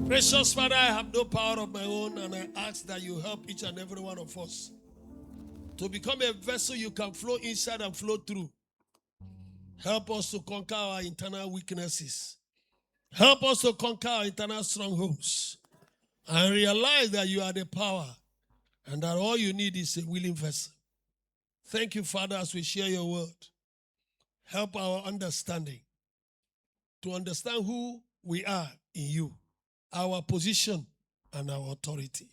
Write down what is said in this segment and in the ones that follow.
Precious Father, I have no power of my own, and I ask that you help each and every one of us to become a vessel you can flow inside and flow through. Help us to conquer our internal weaknesses. Help us to conquer our internal strongholds and realize that you are the power and that all you need is a willing vessel. Thank you, Father, as we share your word. Help our understanding to understand who we are in you, our position and our authority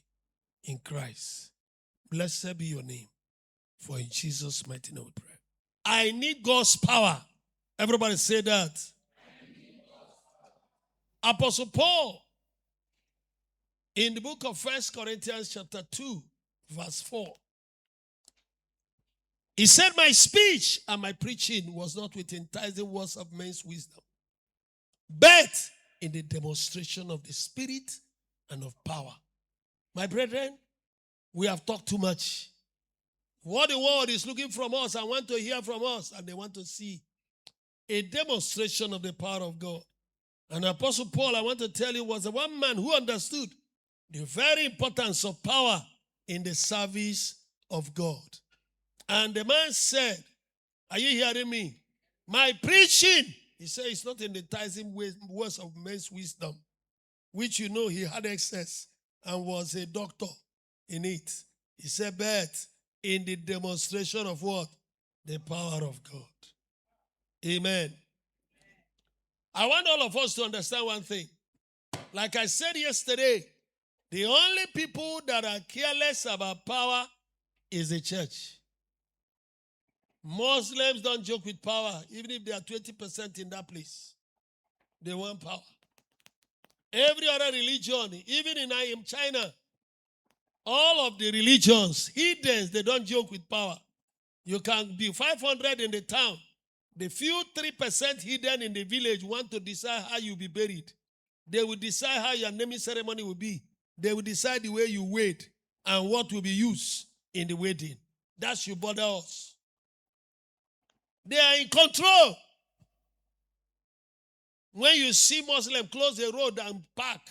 in Christ. Blessed be your name. For in Jesus' mighty name we pray. I need God's power. Everybody say that. Apostle Paul, in the book of 1 Corinthians chapter 2, verse 4, he said, my speech and my preaching was not with enticing words of men's wisdom, but in the demonstration of the Spirit and of power. My brethren, we have talked too much. What the world is looking from us and want to hear from us, and they want to see a demonstration of the power of God. And Apostle Paul, I want to tell you, was the one man who understood the very importance of power in the service of God. And the man said, are you hearing me? My preaching, he said, it's not in the enticing words of men's wisdom, which you know he had excess and was a doctor in it. He said, but in the demonstration of what? The power of God. Amen. I want all of us to understand one thing. Like I said yesterday, the only people that are careless about power is the church. Muslims don't joke with power, even if they are 20% in that place. They want power. Every other religion, even in China, all of the religions, heathens, they don't joke with power. You can be 500 in the town. The few 3% hidden in the village want to decide how you'll be buried. They will decide how your naming ceremony will be. They will decide the way you wait and what will be used in the wedding. That should bother us. They are in control. When you see Muslims close the road and park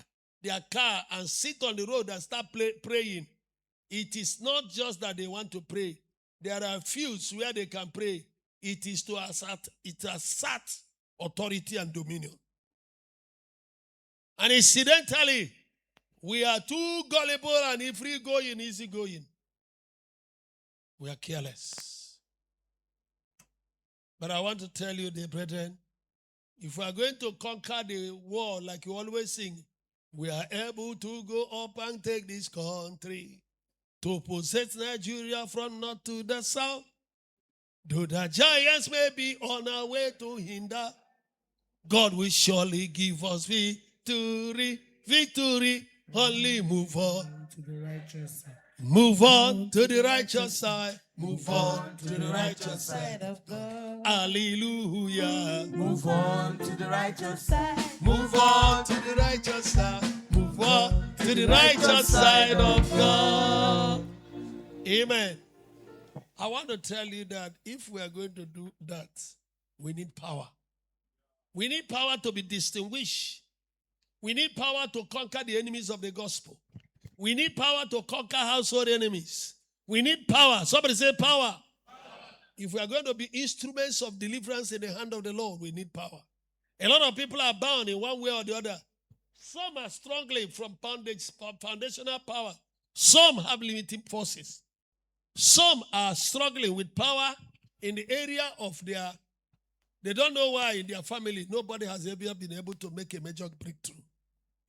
their car and sit on the road and start praying, it is not just that they want to pray. There are fields where they can pray. It is to assert authority and dominion. And incidentally, we are too gullible and free-going, easy-going. We are careless. But I want to tell you, dear brethren, if we are going to conquer the world like you always sing, we are able to go up and take this country, to possess Nigeria from north to the south. Though the giants may be on our way to hinder, God will surely give us victory, victory. Only move on to the righteous side. Move on to the righteous side. Move on to the righteous side of God. Hallelujah. Move on to the righteous side. Move on to the righteous side. Move on to the righteous side of God. Amen. I want to tell you that if we are going to do that, we need power. We need power to be distinguished. We need power to conquer the enemies of the gospel. We need power to conquer household enemies. We need power. Somebody say power. If we are going to be instruments of deliverance in the hand of the Lord, we need power. A lot of people are bound in one way or the other. Some are struggling from foundational power. Some have limiting forces. Some are struggling with power in the area of they don't know why in their family, nobody has ever been able to make a major breakthrough.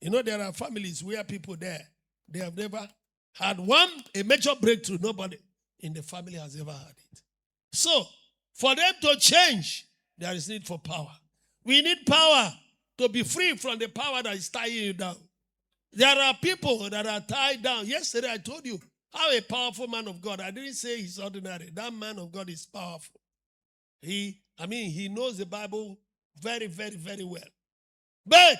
You know, there are families where people there, they have never had a major breakthrough. Nobody in the family has ever had it. So, for them to change, there is need for power. We need power to be free from the power that is tying you down. There are people that are tied down. Yesterday I told you how a powerful man of God, I didn't say he's ordinary. That man of God is powerful. He knows the Bible very, very, very well. But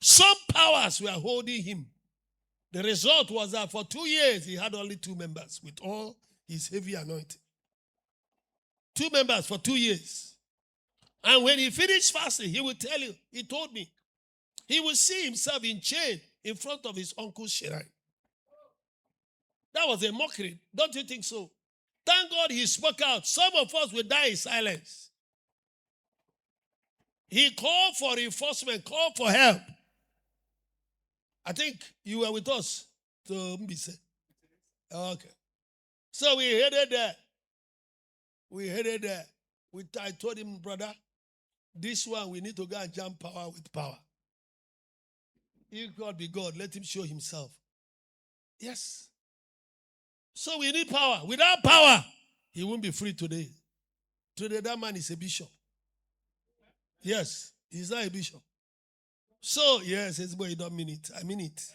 some powers were holding him. The result was that for 2 years, he had only 2 members with all his heavy anointing. 2 members for 2 years. And when he finished fasting, he will tell you, he told me, he will see himself in chain in front of his uncle's shrine. That was a mockery. Don't you think so? Thank God he spoke out. Some of us will die in silence. He called for reinforcement, called for help. I think you were with us to Mbise. Okay. So we headed there. I told him, brother, this one we need to go and jump power with power. If God be God, let him show himself. Yes. So we need power. Without power, he won't be free today. Today, that man is a bishop. Yes, he's not a bishop. So, yes, it's boy, you don't mean it. I mean it.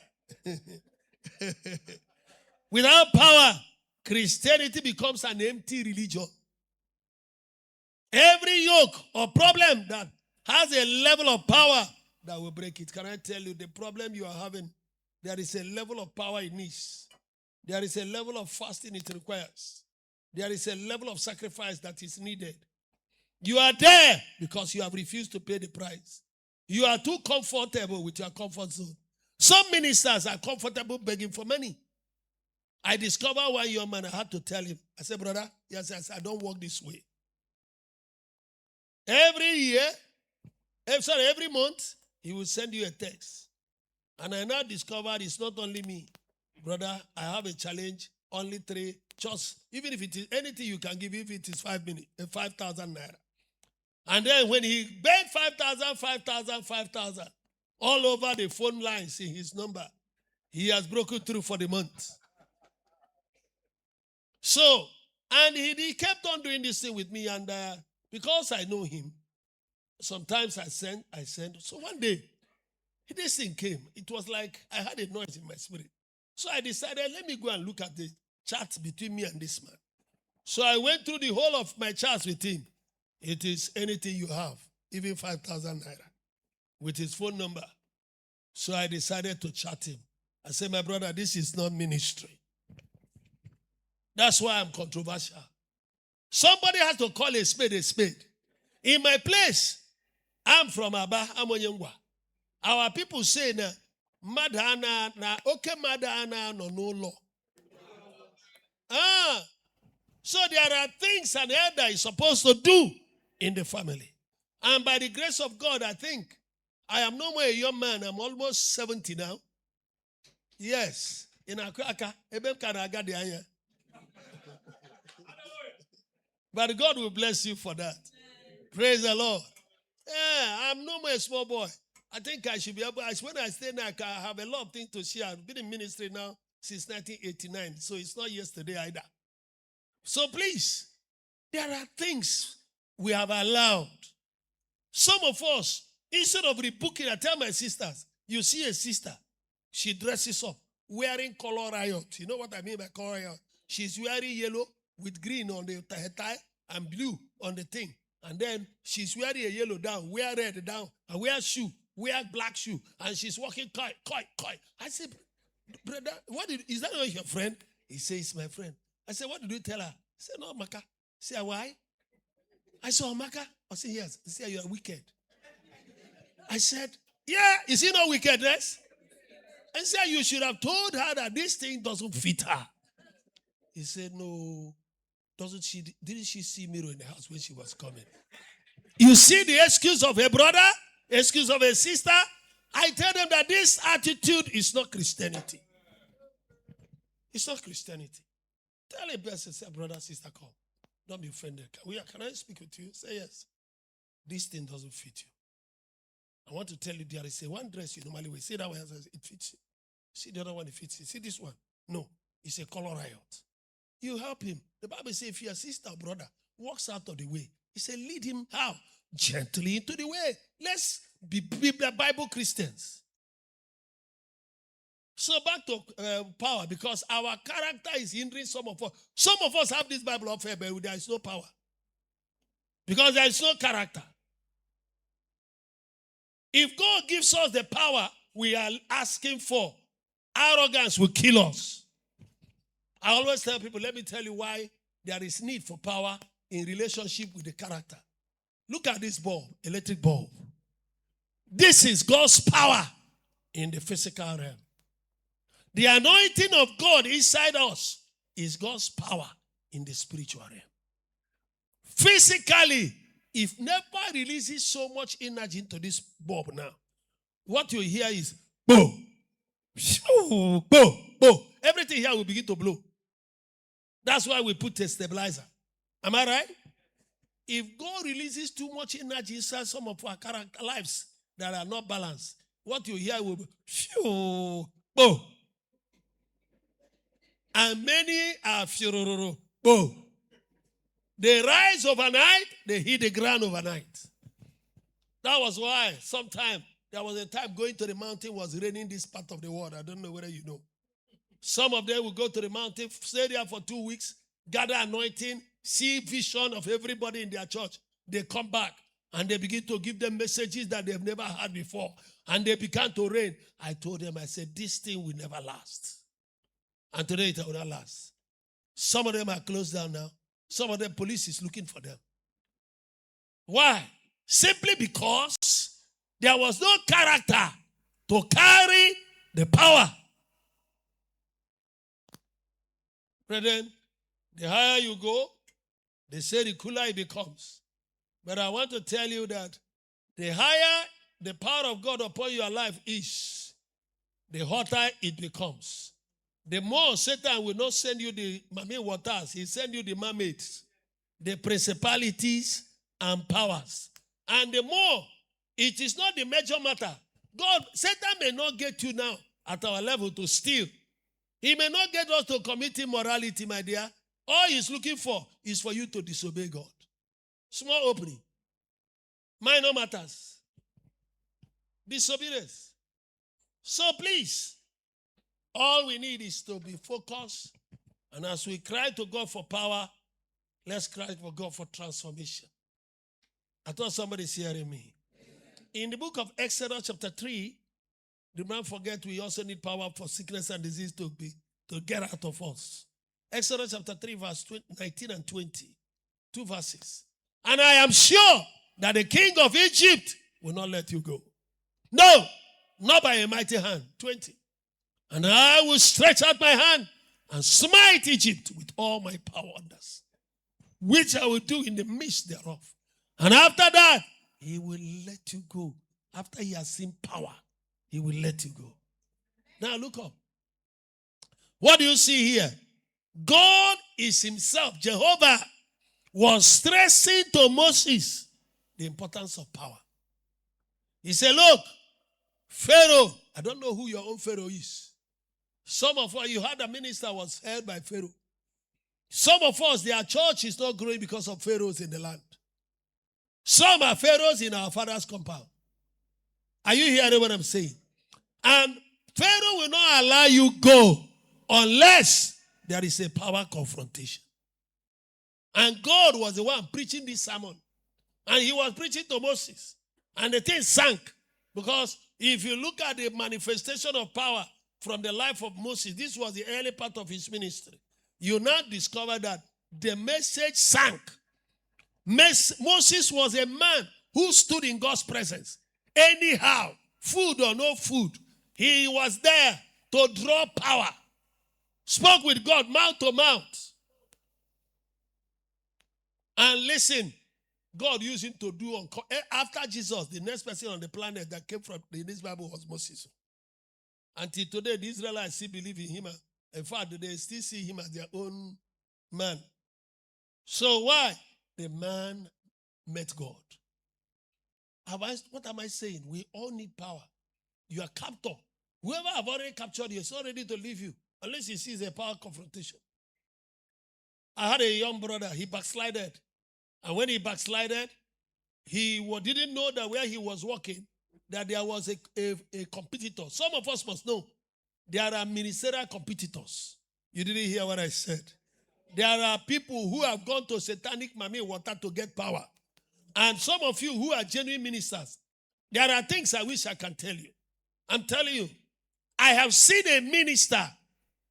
Without power, Christianity becomes an empty religion. Every yoke or problem that has a level of power that will break it. Can I tell you the problem you are having? There is a level of power it needs. There is a level of fasting it requires. There is a level of sacrifice that is needed. You are there because you have refused to pay the price. You are too comfortable with your comfort zone. Some ministers are comfortable begging for money. I discovered one young man, I had to tell him. I said, brother, yes, I don't work this way. Every month, he will send you a text. And I now discovered it's not only me. Brother, I have a challenge, only 3. Just, even if it is anything you can give, if it is 5,000 naira. And then when he begged 5,000, all over the phone lines in his number, he has broken through for the month. So, and he kept on doing this thing with me, and because I know him, sometimes I send. So one day, this thing came. It was like I had a noise in my spirit. So I decided, let me go and look at the chat between me and this man. So I went through the whole of my chats with him. It is anything you have, even 5,000 naira, with his phone number. So I decided to chat him. I said, my brother, this is not ministry. That's why I'm controversial. Somebody has to call a spade a spade. In my place, I'm from Aba, I'm Onyengwa. Our people say, madana na oke madana no law. So there are things an elder is supposed to do in the family. And by the grace of God, I think I am no more a young man. I'm almost 70 now. Yes. In Awka, but God will bless you for that. Praise the Lord. Yeah, I'm no more a small boy. I think I should be able, when I stay now, I have a lot of things to share. I've been in ministry now since 1989, so it's not yesterday either. So please, there are things we have allowed. Some of us, instead of rebooking, I tell my sisters, you see a sister, she dresses up, wearing color riot. You know what I mean by color riot? She's wearing yellow with green on the tie and blue on the thing. And then she's wearing a yellow down, wear red down, and wear shoe, wear black shoe. And she's walking koi. I said, brother, is that not your friend? He says, it's my friend. I said, what did you tell her? He said, no, Maka. I said, why? I said, Maka. I said, yes. He said, you are wicked. I said, yeah, is he not wickedness? I said, you should have told her that this thing doesn't fit her. He said, no. Didn't she see mirror in the house when she was coming? You see the excuse of a brother, excuse of a sister. I tell them that this attitude is not Christianity. It's not Christianity. Tell a person, say, brother, sister, come. Don't be offended. Can I speak with you? Say yes. This thing doesn't fit you. I want to tell you there is one dress you normally wear. See that one, it fits you. See the other one, it fits you. See this one? No, it's a color riot. You help him. The Bible says if your sister or brother walks out of the way, he said lead him how? Gently into the way. Let's be Bible Christians. So back to power, because our character is hindering some of us. Some of us have this Bible up here, but there is no power. Because there is no character. If God gives us the power we are asking for, arrogance will kill us. I always tell people, let me tell you why there is need for power in relationship with the character. Look at this bulb, electric bulb. This is God's power in the physical realm. The anointing of God inside us is God's power in the spiritual realm. Physically, if never releases so much energy into this bulb now, what you hear is boom, boom, boom. Everything here will begin to blow. That's why we put a stabilizer. Am I right? If God releases too much energy inside some of our character lives that are not balanced, what you hear will be boom. And many are boom. They rise overnight, they hit the ground overnight. That was why sometime there was a time going to the mountain was raining this part of the world. I don't know whether you know. Some of them will go to the mountain, stay there for 2 weeks, gather anointing, see vision of everybody in their church. They come back and they begin to give them messages that they've never had before. And they began to rain. I told them, I said, this thing will never last. And today it will not last. Some of them are closed down now. Some of them, police is looking for them. Why? Simply because there was no character to carry the power. Brethren, the higher you go, they say the cooler it becomes. But I want to tell you that the higher the power of God upon your life is, the hotter it becomes. The more Satan will not send you the waters, he'll send you the mermaids, the principalities and powers. And the more, it is not the major matter. Satan may not get you now at our level to steal. He may not get us to commit immorality, my dear. All he's looking for is for you to disobey God. Small opening. Minor matters. Disobedience. So please, all we need is to be focused. And as we cry to God for power, let's cry for God for transformation. I thought somebody's hearing me. In the book of Exodus chapter 3, do not forget we also need power for sickness and disease to get out of us. Exodus chapter 3 verse 19 and 20. 2 verses. And I am sure that the king of Egypt will not let you go. No, not by a mighty hand. 20. And I will stretch out my hand and smite Egypt with all my power wonders, which I will do in the midst thereof. And after that, he will let you go. After he has seen power, he will let you go. Now look up. What do you see here? God is himself, Jehovah, was stressing to Moses the importance of power. He said, look, Pharaoh, I don't know who your own Pharaoh is. Some of us, you heard a minister was held by Pharaoh. Some of us, their church is not growing because of Pharaohs in the land. Some are Pharaohs in our father's compound. Are you hearing what I'm saying? And Pharaoh will not allow you go unless there is a power confrontation. And God was the one preaching this sermon. And he was preaching to Moses. And the thing sank. Because if you look at the manifestation of power from the life of Moses, this was the early part of his ministry. You now discover that the message sank. Moses was a man who stood in God's presence. Anyhow, food or no food, he was there to draw power. Spoke with God mouth to mouth. And listen, God used him to do, after Jesus, the next person on the planet that came from this Bible was Moses. Until today, the Israelites still believe in him. In fact, they still see him as their own man. So why? The man met God. What am I saying? We all need power. You are captor. Whoever have already captured you is not ready to leave you unless he sees a power confrontation. I had a young brother, he backslided. And when he backslided, he didn't know that where he was working, that there was a competitor. Some of us must know there are ministerial competitors. You didn't hear what I said. There are people who have gone to satanic mami water to get power. And some of you who are genuine ministers, there are things I wish I can tell you. I'm telling you, I have seen a minister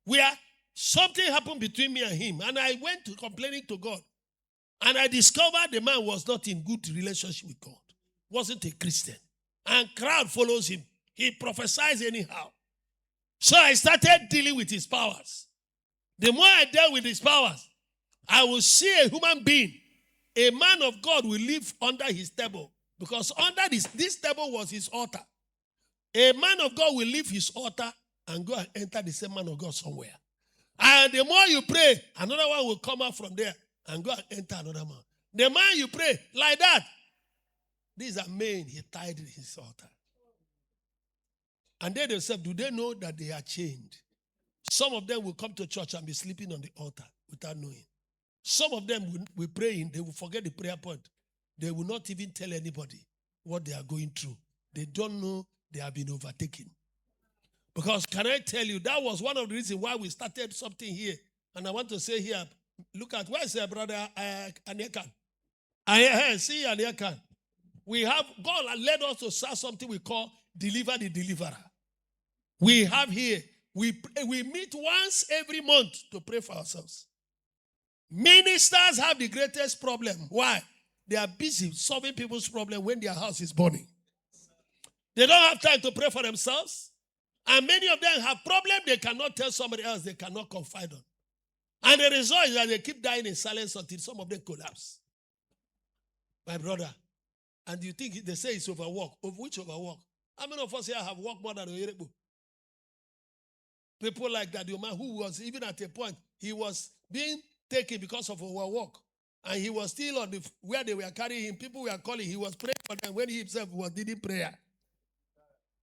where something happened between me and him. And I went to complaining to God. And I discovered the man was not in good relationship with God. Wasn't a Christian. and crowd follows him. He prophesies anyhow. So I started dealing with his powers. The more I dealt with his powers, I will see a human being, a man of God will live under his table. Because under this table was his altar. A man of God will leave his altar and go and enter the same man of God somewhere. And the more you pray, another one will come out from there and go and enter another man. The man you pray, like that. These are men he tied in his altar. And they themselves, do they know that they are chained? Some of them will come to church and be sleeping on the altar without knowing. Some of them will pray in, they will forget the prayer point. They will not even tell anybody what they are going through. They don't know they have been overtaken. Because can I tell you, that was one of the reasons why we started something here. And I want to say here, look at, where's your brother Anyakan? See Anyakan. We have, God led us to start something we call Deliver the Deliverer. We have here, we meet once every month to pray for ourselves. Ministers have the greatest problem. Why? They are busy solving people's problem when their house is burning. They don't have time to pray for themselves. And many of them have problems they cannot tell somebody else, they cannot confide on. And the result is that they keep dying in silence until some of them collapse. My brother, and you think they say it's overwork. Of which overwork? How many of us here have worked more than Oyerebu? People like that, the man who was even at a point, he was being taken because of overwork. And he was still on where they were carrying him. People were calling, he was praying for them when he himself was doing prayer.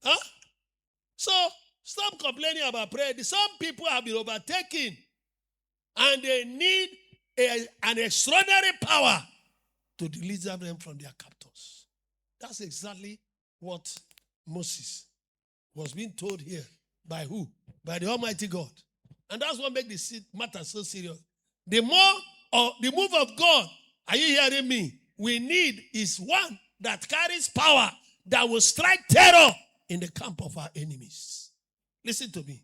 Huh? So, stop complaining about prayer. Some people have been overtaken. And they need an extraordinary power to deliver them from their captors. That's exactly what Moses was being told here. By who? By the Almighty God. And that's what makes this matter so serious. The more of the move of God, are you hearing me? We need is one that carries power that will strike terror in the camp of our enemies. Listen to me.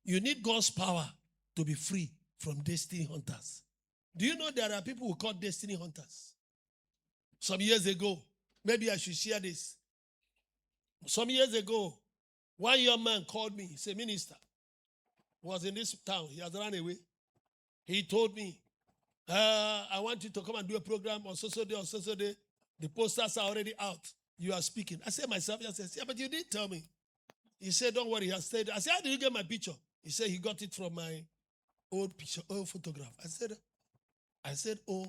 You need God's power to be free from destiny hunters. Do you know there are people who call destiny hunters? Some years ago, maybe I should share this. Some years ago, one young man called me. He's a minister. He was in this town. He has run away. He told me, I want you to come and do a program on so day, on so day. The posters are already out. You are speaking. I said myself, I said, yeah, but you didn't tell me. He said, don't worry. He has stayed. I said, how did you get my picture? He said, he got it from my old picture, old photograph. I said, oh,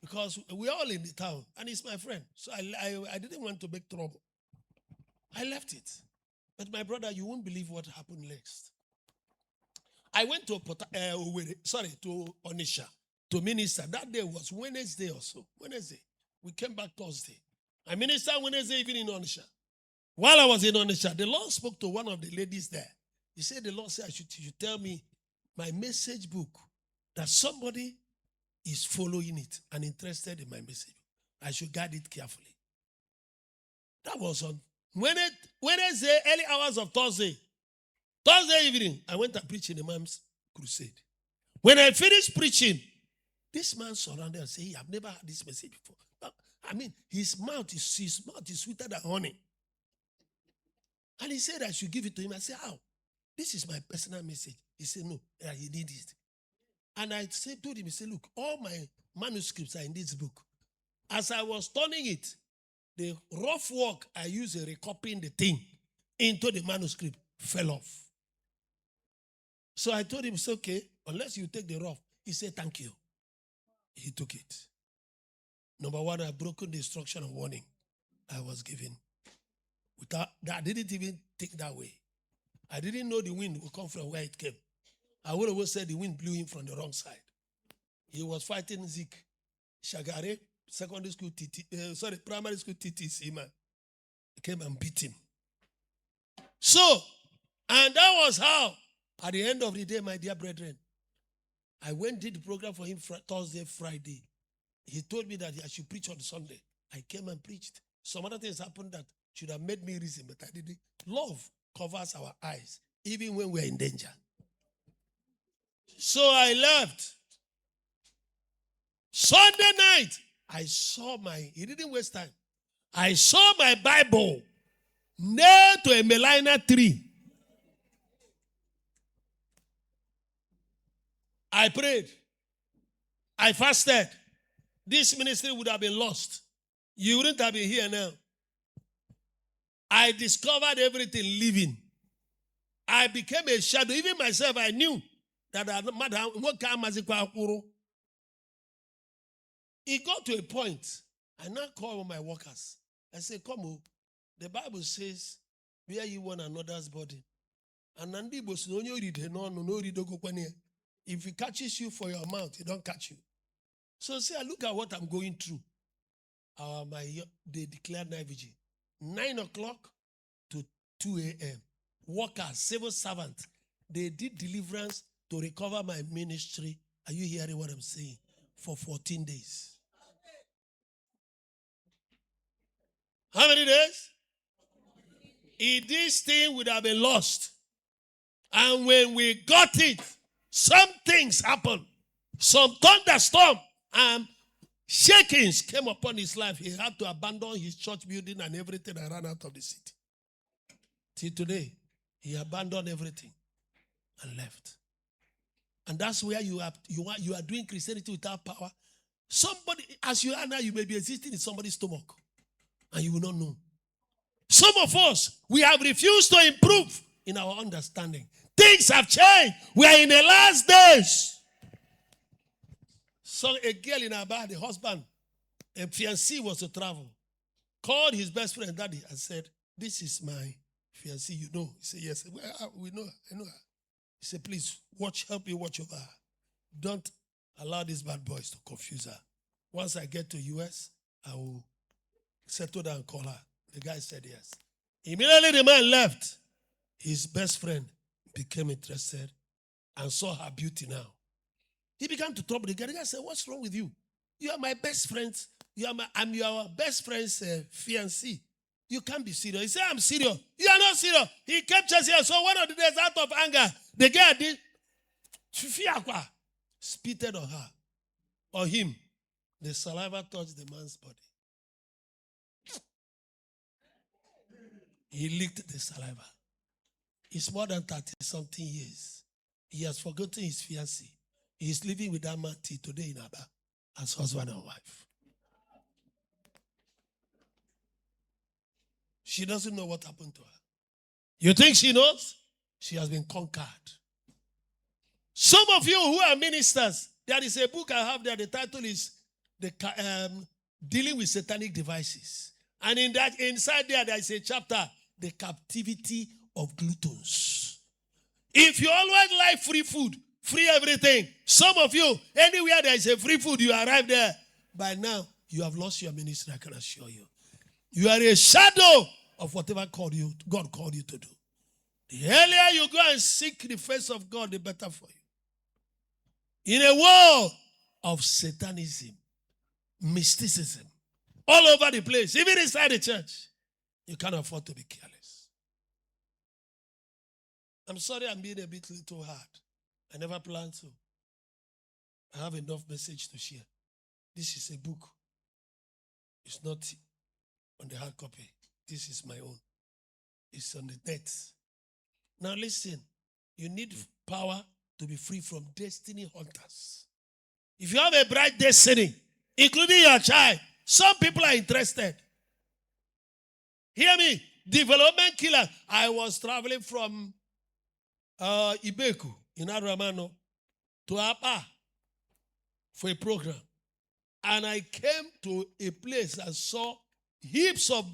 because we're all in the town, and he's my friend. So I didn't want to make trouble. I left it. But my brother, you won't believe what happened next. I went to Onisha to minister. That day was Wednesday or so. Wednesday. We came back Thursday. I ministered Wednesday evening in Onisha. While I was in Onisha, the Lord spoke to one of the ladies there. He said, the Lord said, you should tell me my message book, that somebody is following it and interested in my message. I should guard it carefully. That was on Wednesday, early hours of Thursday. Thursday evening, I went and preached in the man's crusade. When I finished preaching, this man surrounded and said, I've never heard this message before. I mean, his mouth is sweeter than honey. And he said I should give it to him. I said, how? This is my personal message. He said, no, he needs it. And I told him, he said, look, all my manuscripts are in this book. As I was turning it, the rough work I used in recopying the thing into the manuscript fell off. So I told him, it's okay, unless you take the rough. He said, thank you. He took it. Number one, I've broken the instruction of warning I was given. I didn't even think that way. I didn't know the wind would come from where it came. I would have said the wind blew him from the wrong side. He was fighting Zik, Shagare, primary school TTC man. He came and beat him. So, and that was how, at the end of the day, my dear brethren, I went did the program for him Thursday, Friday. He told me that I should preach on Sunday. I came and preached. Some other things happened that should have made me reason, but I didn't. Love covers our eyes, even when we're in danger. So I left. Sunday night, he didn't waste time. I saw my Bible nailed to a melina tree. I prayed. I fasted. This ministry would have been lost. You wouldn't have been here now. I discovered everything living. I became a shadow. Even myself, I knew that it got to a point. I now called my workers. I said, come on. The Bible says, bear you one another's burden. And if he catches you for your mouth, he don't catch you. So say, look at what I'm going through. They declared night vigil. 9 o'clock to 2 a.m. Workers, civil servants, they did deliverance to recover my ministry. Are you hearing what I'm saying? For 14 days. How many days? If this thing would have been lost, and when we got it, some things happened. Some thunderstorm and shakings came upon his life. He had to abandon his church building and everything and ran out of the city. Till today, he abandoned everything and left. And that's where you are doing Christianity without power. Somebody, as you are now, you may be existing in somebody's stomach, and you will not know. Some of us, we have refused to improve in our understanding. Things have changed. We are in the last days. So a girl in Aba, the husband, a fiancé was to travel, called his best friend, daddy, and said, this is my fiancé, you know. He said, yes. Well, we know her. I know her. He said, please, help me watch over her. Don't allow these bad boys to confuse her. Once I get to US, I will settle down and call her. The guy said yes. Immediately the man left. His best friend became interested and saw her beauty now. He began to trouble the guy. The guy said, what's wrong with you? You are my best friend. I'm your best friend's fiancé. You can't be serious. He said, I'm serious. You are not serious. He kept chasing her. So one of the days, out of anger, the guy did spitted on her or him. The saliva touched the man's body. He licked the saliva. It's more than 30-something years. He has forgotten his fiancé. He is living with that man till today in Aba as husband and wife. She doesn't know what happened to her. You think she knows? She has been conquered. Some of you who are ministers, there is a book I have there. The title is Dealing with Satanic Devices. And inside there is a chapter, The Captivity of Gluttons. If you always like free food, free everything, some of you, anywhere there is a free food, you arrive there. By now, you have lost your ministry, I can assure you. You are a shadow of whatever God called you to do. The earlier you go and seek the face of God, the better for you. In a world of satanism, mysticism, all over the place, even inside the church, you can't afford to be careless. I'm sorry I'm being a bit little hard. I never planned to. I have enough message to share. This is a book. It's not on the hard copy. This is my own. It's on the net. Now listen, you need power to be free from destiny hunters. If you have a bright destiny, including your child, some people are interested. Hear me. Development killer. I was traveling from Ibeku in Aramano to Apa for a program. And I came to a place and saw heaps of,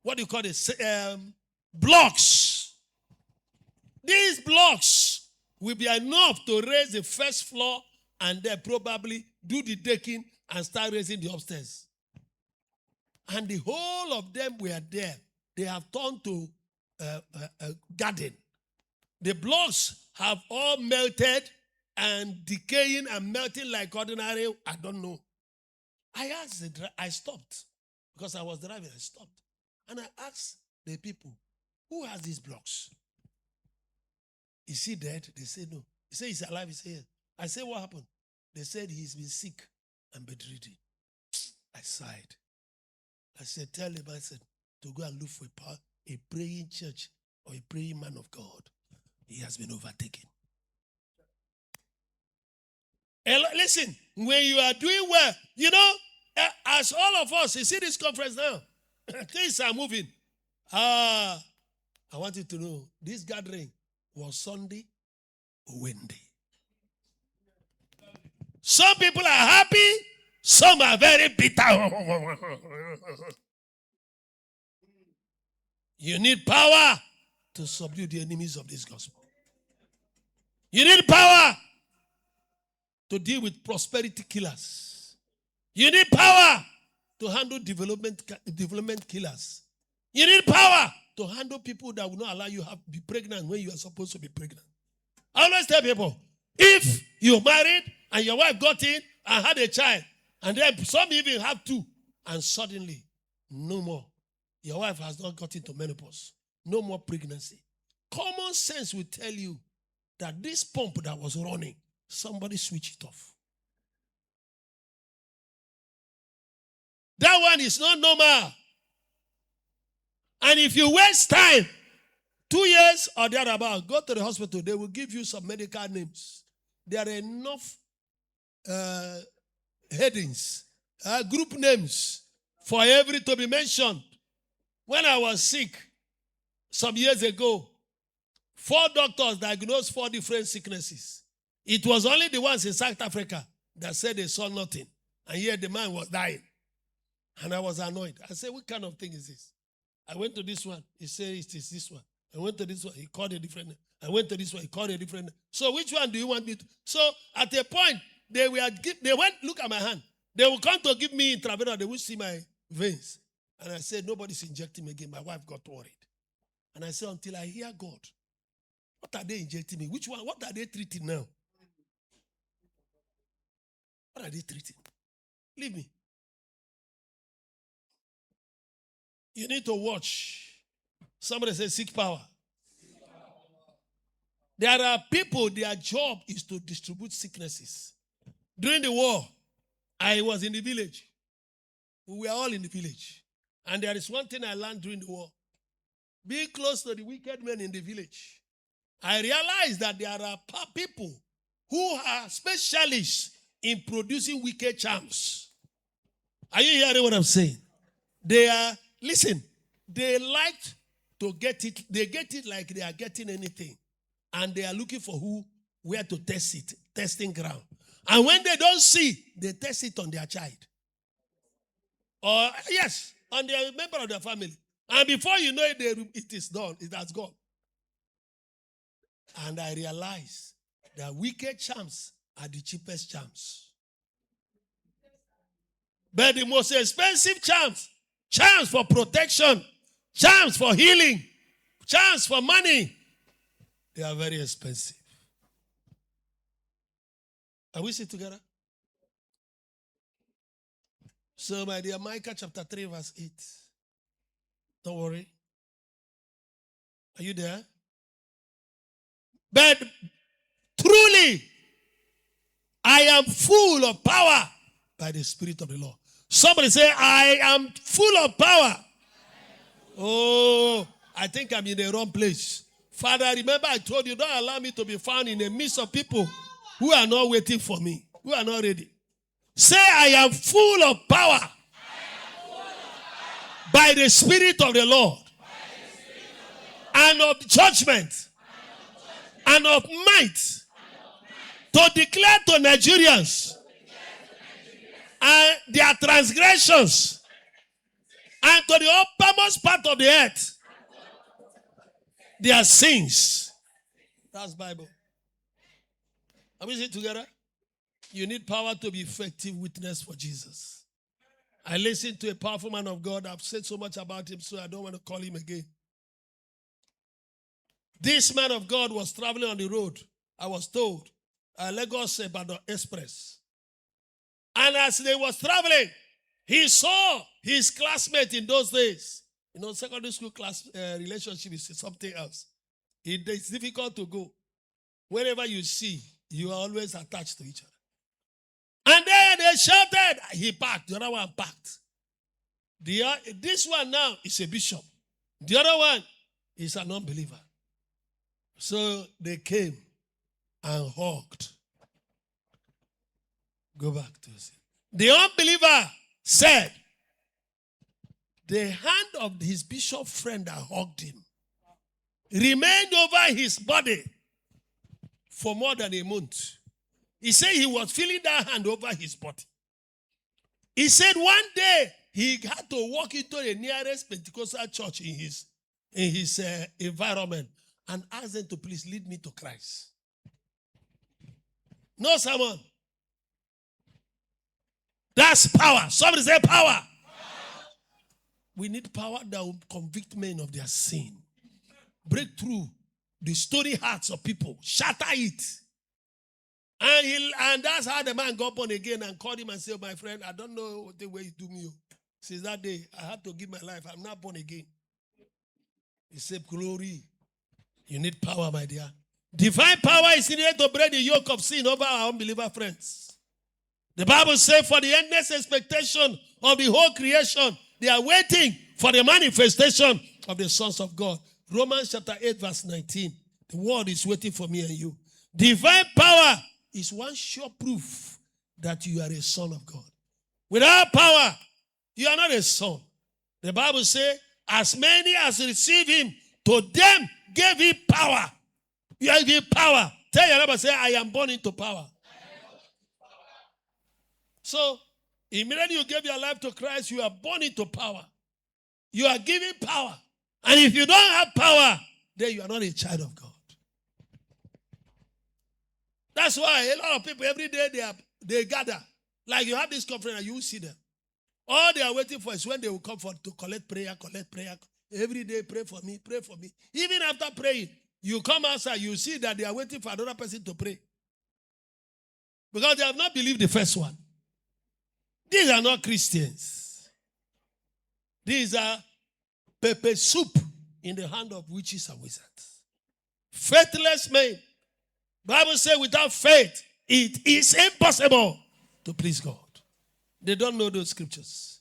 what do you call it, blocks. These blocks will be enough to raise the first floor and then probably do the decking and start raising the upstairs. And the whole of them were there. They have turned to a garden. The blocks have all melted and decaying and melting like ordinary, I don't know. I asked I stopped because I was driving. I stopped. And I asked the people, who has these blocks? Is he dead? They said no. He said he's alive. He said yes. I said, what happened? They said he's been sick and bedridden. I sighed. I said, tell him. I said, to go and look for a praying church or a praying man of God, he has been overtaken. And listen, when you are doing well, as all of us, you see this conference now, things are moving. I want you to know, this gathering was Sunday or Wednesday. Some people are happy, some are very bitter. You need power to subdue the enemies of this gospel. You need power to deal with prosperity killers. You need power to handle development killers. You need power to handle people that will not allow you to be pregnant when you are supposed to be pregnant. I always tell people, if you're married and your wife got in and had a child, and then some even have two, and suddenly, no more. Your wife has not got into menopause. No more pregnancy. Common sense will tell you that this pump that was running, somebody switch it off. That one is not normal. And if you waste time, 2 years or thereabout, go to the hospital. They will give you some medical names. There are enough headings, group names for every to be mentioned. When I was sick some years ago, 4 doctors diagnosed 4 different sicknesses. It was only the ones in South Africa that said they saw nothing. And yet the man was dying. And I was annoyed. I said, what kind of thing is this? I went to this one. He said, it is this one. I went to this one. He called a different name. I went to this one. He called a different name. So which one do you want me to? So at a point, they went, look at my hand. They will come to give me intravenous. They will see my veins. And I said, nobody's injecting me again. My wife got worried. And I said, until I hear God, what are they injecting me? Which one? What are they treating now? What are they treating? Leave me. You need to watch. Somebody says seek power. There are people, their job is to distribute sicknesses. During the war, I was in the village. We were all in the village. And there is one thing I learned during the war. Be close to the wicked men in the village. I realized that there are people who are specialists in producing wicked charms. Are you hearing what I'm saying? They like to get it. They get it like they are getting anything. And they are looking for where to test it, testing ground. And when they don't see, they test it on their child. Or, yes, on the member of their family. And before you know it, it is done. It has gone. And I realized that wicked charms are the cheapest charms. But the most expensive charms for protection, charms for healing, charms for money, they are very expensive. Are we still together? So, my dear, Micah chapter 3, verse 8. Don't worry. Are you there? But truly, I am full of power by the Spirit of the Lord. Somebody say, I am full of power. Oh, I think I'm in the wrong place. Father, remember I told you, don't allow me to be found in the midst of people who are not waiting for me, who are not ready. Say, I am full of power by the Spirit of the Lord and of judgment and of might to declare to Nigerians and their transgressions and to the uppermost part of the earth their sins. That's Bible. Are we sitting together? You need power to be effective witness for Jesus. I listened to a powerful man of God. I've said so much about him, so I don't want to call him again. This man of God was traveling on the road, I was told, Lagos-Ibadan Express. And as they was traveling, he saw his classmate in those days. You know, secondary school class relationship is something else. It's difficult to go. Wherever you see, you are always attached to each other. And then they shouted. He parked. The other one parked. This one now is a bishop. The other one is an unbeliever. So they came and hugged. Go back to it. The unbeliever said, the hand of his bishop friend that hugged him remained over his body for more than a month. He said he was feeling that hand over his body. He said one day he had to walk into the nearest Pentecostal church in his environment and ask them to please lead me to Christ. No sermon. That's power. Somebody say power. We need power that will convict men of their sin. Break through the stony hearts of people. Shatter it. And that's how the man got born again and called him and said, my friend, I don't know the way you do me. Since that day, I had to give my life. I'm not born again. He said, glory. You need power, my dear. Divine power is needed to break the yoke of sin over our unbeliever friends. The Bible says, for the endless expectation of the whole creation, they are waiting for the manifestation of the sons of God. Romans chapter 8, verse 19. The world is waiting for me and you. Divine power is one sure proof that you are a son of God. Without power, you are not a son. The Bible says, as many as receive him, to them gave he power. You are given power. Tell your neighbor, say, I am born into power. So, immediately you gave your life to Christ, you are born into power. You are given power. And if you don't have power, then you are not a child of God. That's why a lot of people every day they gather. Like you have this conference and you will see them. All they are waiting for is when they will come for to collect prayer. Every day, pray for me, pray for me. Even after praying, you come outside, you see that they are waiting for another person to pray. Because they have not believed the first one. These are not Christians. These are pepper soup in the hand of witches and wizards. Faithless men. Bible says without faith, it is impossible to please God. They don't know those scriptures.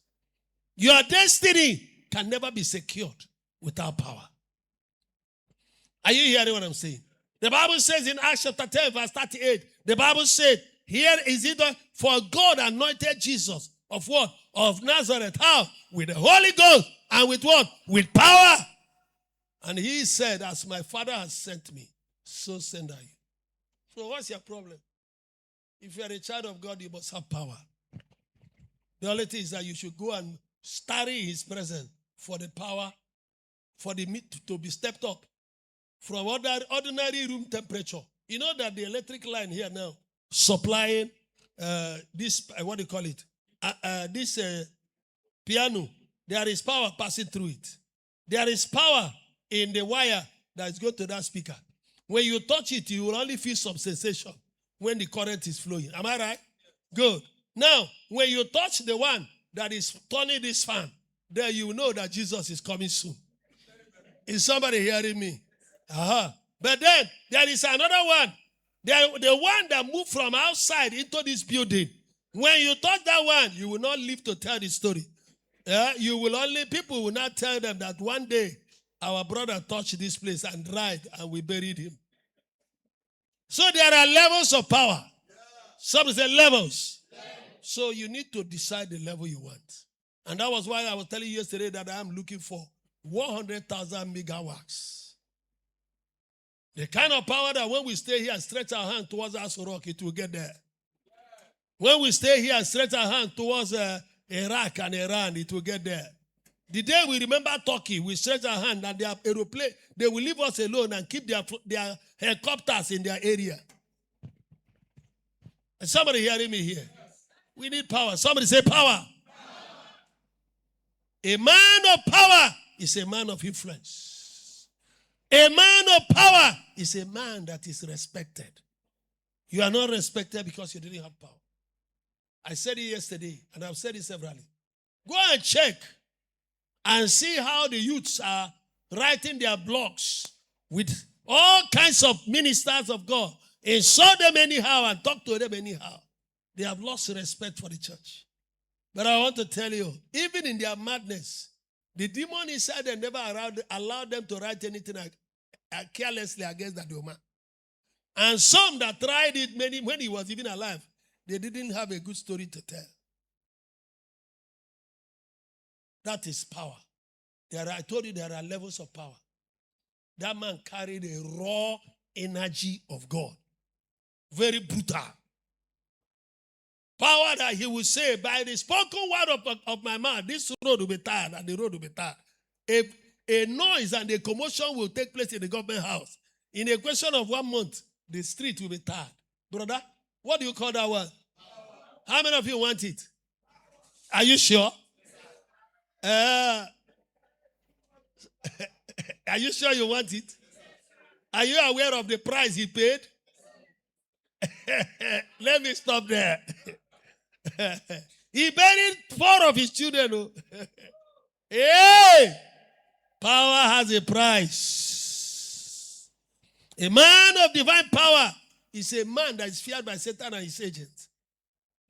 Your destiny can never be secured without power. Are you hearing what I'm saying? The Bible says in Acts chapter 10, verse 38, the Bible said, here is it, for God anointed Jesus of what? Of Nazareth. How? With the Holy Ghost and with what? With power. And he said, as my Father has sent me, so send I you. So what's your problem? If you are a child of God, you must have power. The only thing is that you should go and study his presence for the power, for the meat to be stepped up from ordinary room temperature. You know that the electric line here now supplying this, what do you call it? This piano, there is power passing through it. There is power in the wire that is going to that speaker. When you touch it, you will only feel some sensation when the current is flowing. Am I right? Good. Now, when you touch the one that is turning this fan, then you know that Jesus is coming soon. Is somebody hearing me? But then, there is another one. The one that moved from outside into this building. When you touch that one, you will not live to tell the story. People will not tell them that one day our brother touched this place and died and we buried him. So there are levels of power. Some say levels. So you need to decide the level you want. And that was why I was telling you yesterday that I am looking for 100,000 megawatts. The kind of power that when we stay here and stretch our hand towards Asorok, it will get there. When we stay here and stretch our hand towards Iraq and Iran, it will get there. The day we remember Turkey, we stretch our hand and their aeroplane, they will leave us alone and keep their helicopters in their area. Is somebody hearing me here? We need power. Somebody say power. A man of power is a man of influence. A man of power is a man that is respected. You are not respected because you didn't have power. I said it yesterday, and I've said it severally. Go and check and see how the youths are writing their blogs with all kinds of ministers of God. Insult them anyhow and talk to them anyhow. They have lost respect for the church. But I want to tell you, even in their madness, the demon inside them never allowed them to write anything carelessly against that woman. And some that tried it when he was even alive, they didn't have a good story to tell. That is power. I told you there are levels of power. That man carried a raw energy of God. Very brutal. Power that he will say, by the spoken word of my mouth, this road will be tired and the road will be tired. A noise and a commotion will take place in the government house. In a question of 1 month, the street will be tired. Brother, what do you call that one? How many of you want it? Are you sure? Are you sure you want it? Are you aware of the price he paid? Let me stop there. He buried 4 of his children. Hey! Power has a price. A man of divine power is a man that is feared by Satan and his agents.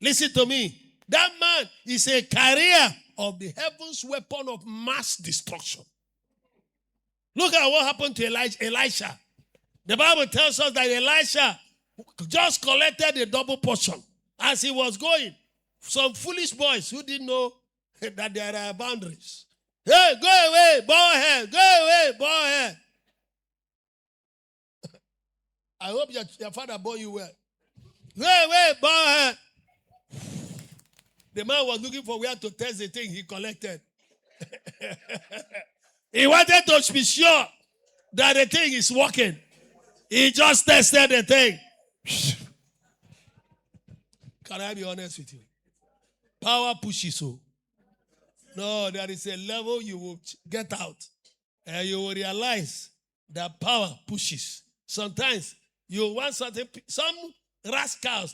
Listen to me. That man is a carrier of the heaven's weapon of mass destruction. Look at what happened to Elisha. The Bible tells us that Elisha just collected a double portion. As he was going, some foolish boys who didn't know that there are boundaries. Hey, go away, bow head. Go away, bow head. I hope your father bore you well. Go away, bow head. The man was looking for where to test the thing he collected. He wanted to be sure that the thing is working. He just tested the thing. Can I be honest with you? Power pushes you. No, there is a level you will get out. And you will realize that power pushes. Sometimes you want something. Some rascals,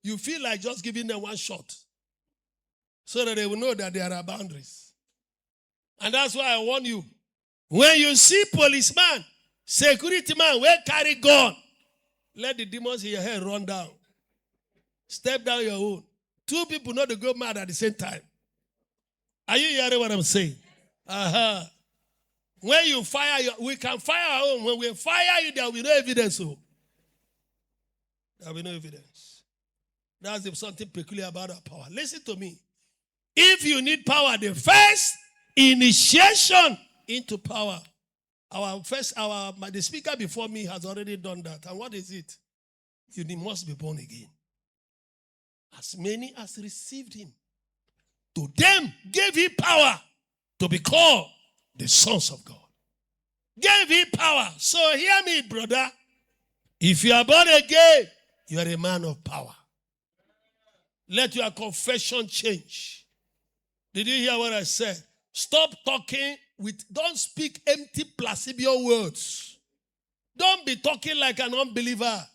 you feel like just giving them one shot. So that they will know that there are boundaries. And that's why I warn you. When you see policeman, security man, will carry gun, let the demons in your head run down. Step down your own. 2 people not to go mad at the same time. Are you hearing what I'm saying? When you fire, we can fire our own. When we fire you, there will be no evidence. There will be no evidence. That's something peculiar about our power. Listen to me. If you need power, the first initiation into power, the speaker before me has already done that. And what is it? You must be born again. As many as received him, to them gave he power to be called the sons of God. Gave he power. So hear me, brother. If you are born again, you are a man of power. Let your confession change. Did you hear what I said? Stop talking don't speak empty placebo words. Don't be talking like an unbeliever.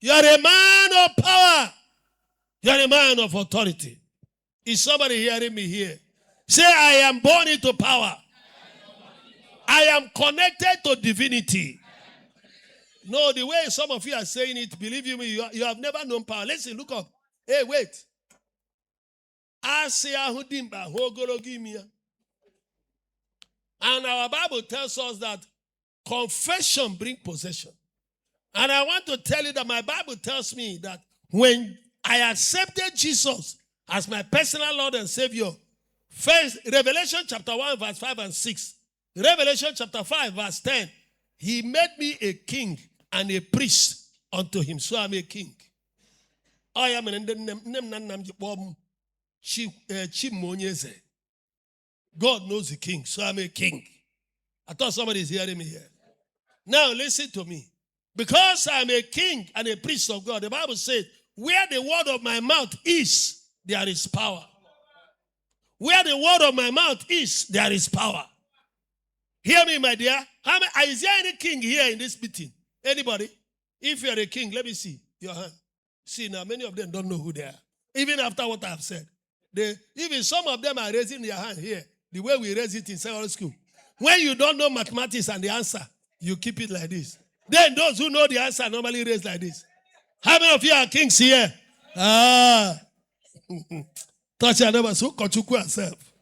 You are a man of power. You are a man of authority. Is somebody hearing me here? Say, I am born into power. I am connected to divinity. No, the way some of you are saying it, believe you me, you have never known power. Listen, look up. Hey, wait. And our Bible tells us that confession brings possession. And I want to tell you that my Bible tells me that when I accepted Jesus as my personal Lord and Savior, first, Revelation chapter 1, verse 5 and 6, Revelation chapter 5, verse 10, he made me a king and a priest unto him. So I'm a king. I am Chima. God knows the king, so I'm a king. I thought somebody is hearing me here. Now listen to me. Because I'm a king and a priest of God, the Bible says, where the word of my mouth is, there is power. Where the word of my mouth is, there is power. Hear me, my dear. Is there any king here in this meeting? Anybody? If you're a king, let me see your hand. See, now many of them don't know who they are. Even after what I've said. Even some of them are raising their hand here, the way we raise it in secondary school. When you don't know mathematics and the answer, you keep it like this. Then those who know the answer normally raise like this. How many of you are kings here? Touch your neighbor, so Ugochukwu herself.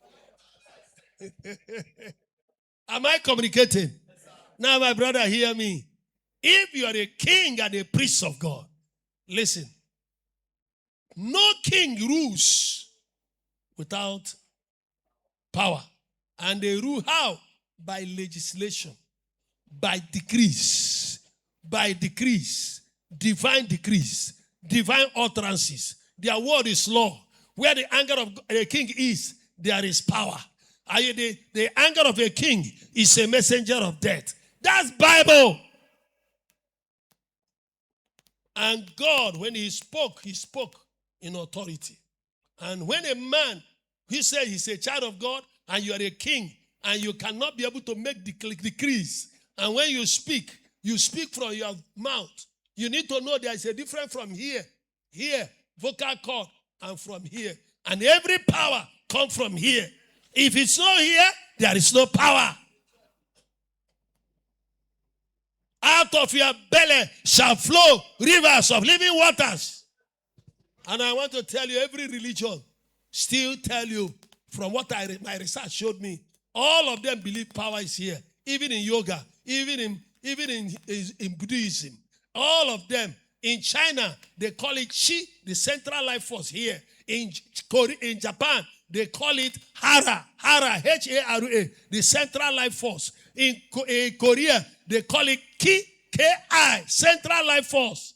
Am I communicating? Now, my brother, hear me. If you are a king and a priest of God, listen. No king rules without power. And they rule how? By legislation, by decrees, divine decrees, divine utterances. Their word is law. Where the anger of a king is, there is power. The anger of a king is a messenger of death. That's Bible. And God, when he spoke in authority. And when a man, he said he's a child of God, and you are a king, and you cannot be able to make decrees. And when you speak from your mouth. You need to know there is a difference from here, vocal cord, and from here. And every power comes from here. If it's not here, there is no power. Out of your belly shall flow rivers of living waters. And I want to tell you, every religion still tell you, from what my research showed me, all of them believe power is here. Even in yoga, even in Buddhism, all of them. In China, they call it Chi, the central life force here. In Japan, they call it Hara, H-A-R-A, the central life force. In Korea, they call it Ki, K-I, central life force.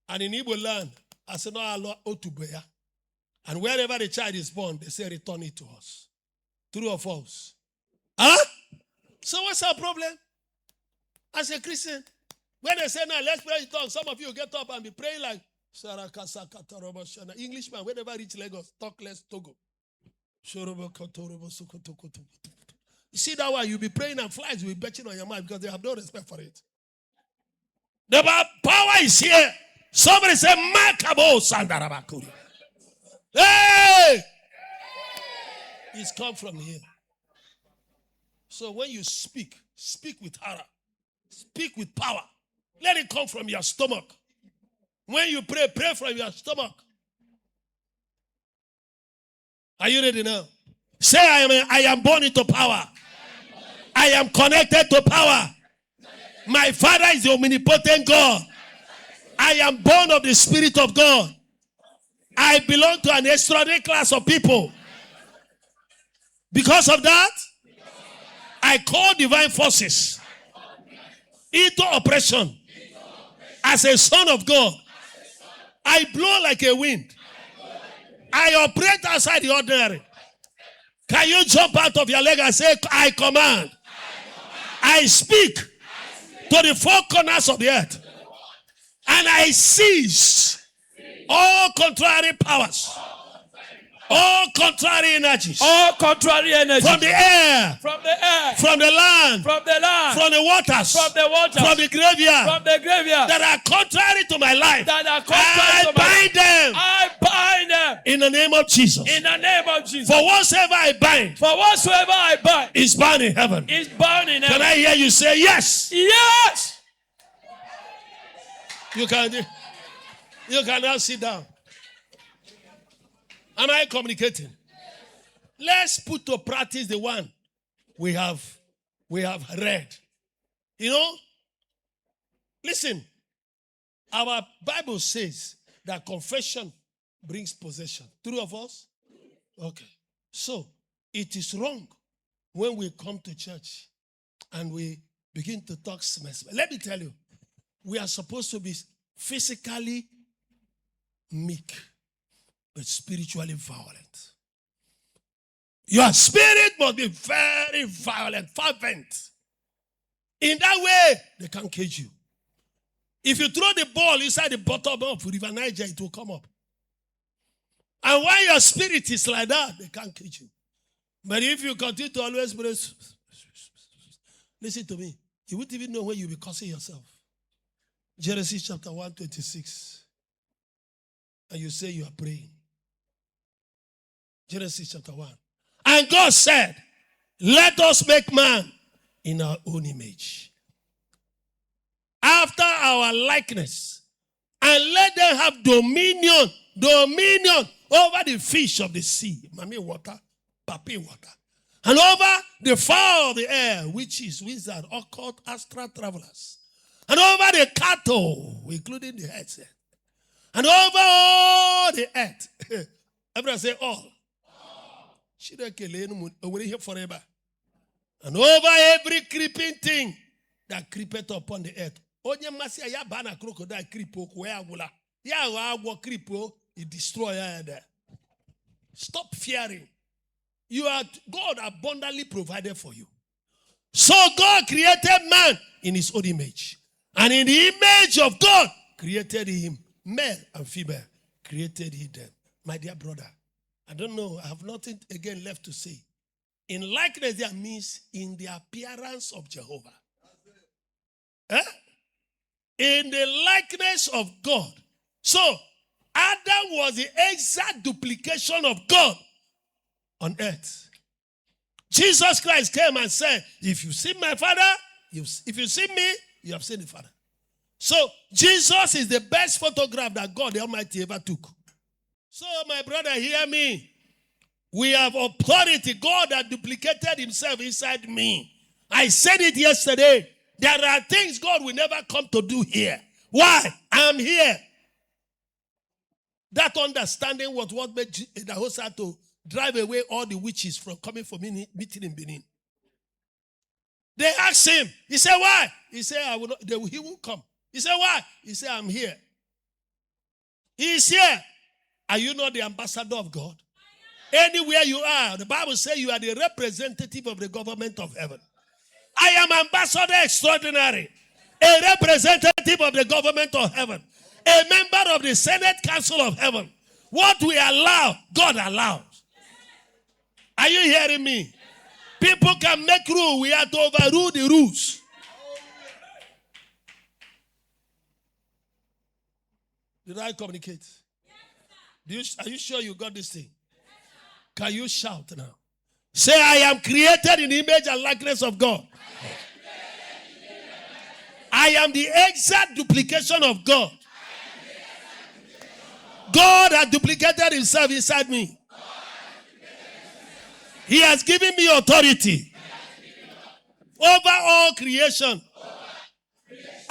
And in Igbo land, I said, no, Allah, Otubeya. And wherever the child is born, they say, return it to us. True or false? Huh? So what's our problem? As a Christian, when they say, now let's pray in tongues, some of you get up and be praying like, Englishman, whenever reach Lagos, talk less Togo. You see that one, you'll be praying and flies will be betching on your mind because they have no respect for it. The power is here. Somebody say, Makabo Sandarabakuri. Hey! It's come from here. So when you speak with horror. Speak with power. Let it come from your stomach. When you pray from your stomach. Are you ready now? Say, I am born into power. I am connected to power. My Father is the omnipotent God. I am born of the Spirit of God. I belong to an extraordinary class of people. Because of that, I call divine forces into oppression. As a son of God, I blow like a wind. I operate outside the ordinary. Can you jump out of your leg and say, I command. I speak to the four corners of the earth. And I seize all contrary powers. All contrary energies. All contrary energies. From the air. From the air. From the land. From the land. From the waters. From the waters. From the graveyard. From the graveyard. That are contrary to my life. That are contrary to my life. I bind them. I bind them. In the name of Jesus. In the name of Jesus. For whatsoever I bind. For whatsoever I bind. Is bound in heaven. Is bound in heaven. Can I hear you say yes? Yes. You can now sit down. Am I communicating? Let's put to practice the one we have read. You know, listen, our Bible says that confession brings possession. True of us? Okay. So, it is wrong when we come to church and we begin to talk smash. Let me tell you, we are supposed to be physically meek, but spiritually violent. Your spirit must be very violent, fervent. In that way, they can't cage you. If you throw the ball inside the bottom of River Niger, it will come up. And when your spirit is like that, they can't cage you. But if you continue to always brace, listen to me, you won't even know when you'll be cursing yourself. Genesis chapter 1:26. And you say you are praying. Genesis chapter 1. And God said, let us make man in our own image, after our likeness, and let them have dominion dominion over the fish of the sea, mami water, papi water, and over the fowl of the air, witches, wizards, occult, astral travelers, and over the cattle, including the heads, and over all the earth. Everyone say all. She don't kill anyone. We're here forever. And over every creeping thing that creepeth upon the earth. Onye masi ya bana crocodile creepo where agula. Ya agwa creepo, it destroy there. Stop fearing. You are God abundantly provided for you. So God created man in his own image. And in the image of God created him. Male and female created he them. My dear brother, I don't know. I have nothing again left to say. In likeness, that means in the appearance of Jehovah. In the likeness of God. So, Adam was the exact duplication of God on earth. Jesus Christ came and said, if you see my Father, if you see me, you have seen the Father. So, Jesus is the best photograph that God the Almighty ever took. So, my brother, hear me. We have authority. God has duplicated himself inside me. I said it yesterday. There are things God will never come to do here. Why? I am here. That understanding was what made the host had to drive away all the witches from coming for meeting in Benin. They asked him. He said, why? He said, I will not, he won't come. He said, why? He said, I'm here. He is here. Are you not the ambassador of God? Anywhere you are, the Bible says you are the representative of the government of heaven. I am ambassador extraordinary, a representative of the government of heaven, a member of the Senate Council of heaven. What we allow, God allows. Are you hearing me? People can make rules. We have to overrule the rules. Did I communicate? Are you sure you got this thing? Can you shout now? Say, I am created in the image and likeness of God. I am the exact duplication of God. God has duplicated himself inside me. He has given me authority over all creation.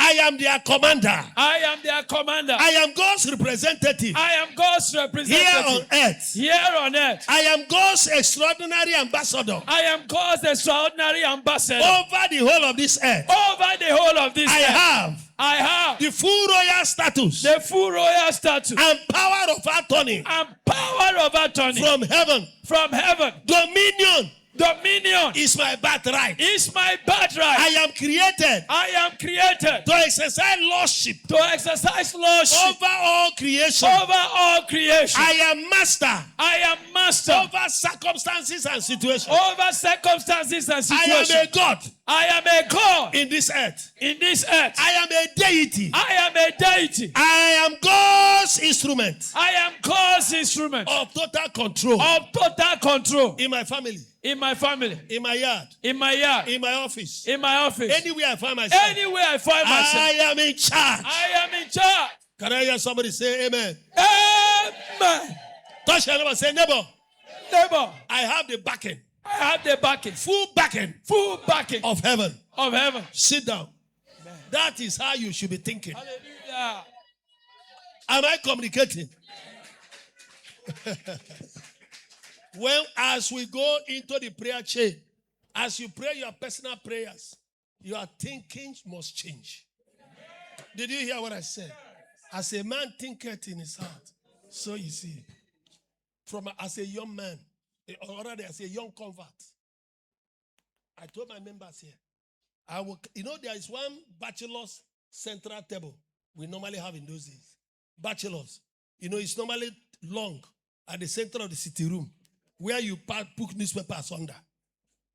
I am their commander. I am their commander. I am God's representative. I am God's representative. Here on earth. Here on earth. I am God's extraordinary ambassador. I am God's extraordinary ambassador. Over the whole of this earth. Over the whole of this earth. I have the full royal status. The full royal status. And power of attorney. And power of attorney. From heaven. From heaven. Dominion. Dominion is my birthright. Is my birthright. I am created. I am created to exercise lordship. To exercise lordship over all creation. Over all creation. I am master. I am master over circumstances and situations. Over circumstances and situations. I am a God. I am a God in this earth. In this earth. I am a deity. I am a deity. I am God's instrument. I am God's instrument of total control. Of total control. In my family. In my family. In my yard. In my yard. In my office. In my office. Anywhere I find myself. Anywhere I find myself. I am in charge. I am in charge. Can I hear somebody say amen? Amen. Touch your neighbor and say, neighbor. Neighbor. I have the backing. I have the backing. Full backing. Full backing. Of heaven. Of heaven. Sit down. Amen. That is how you should be thinking. Hallelujah. Am I communicating? As we go into the prayer chain, as you pray your personal prayers, your thinking must change. Did you hear what I said? As a man thinketh in his heart, so you see. As a young man, or rather as a young convert, I told my members here, there is one bachelor's central table we normally have in those days. Bachelor's. It's normally long at the center of the city room, where you put newspapers under.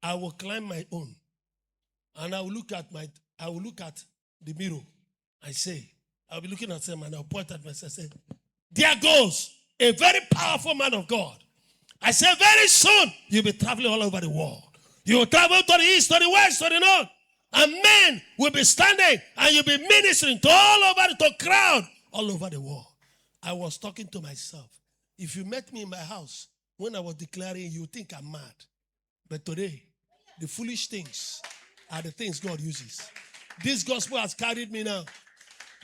I will climb my own. And I will look at the mirror. I'll be looking at them and I'll point at myself and say, there goes a very powerful man of God. I say, very soon, you'll be traveling all over the world. You will travel to the east, to the west, to the north. And men will be standing and you'll be ministering to crowd all over the world. I was talking to myself. If you met me in my house when I was declaring, you think I'm mad. But today, the foolish things are the things God uses. This gospel has carried me now.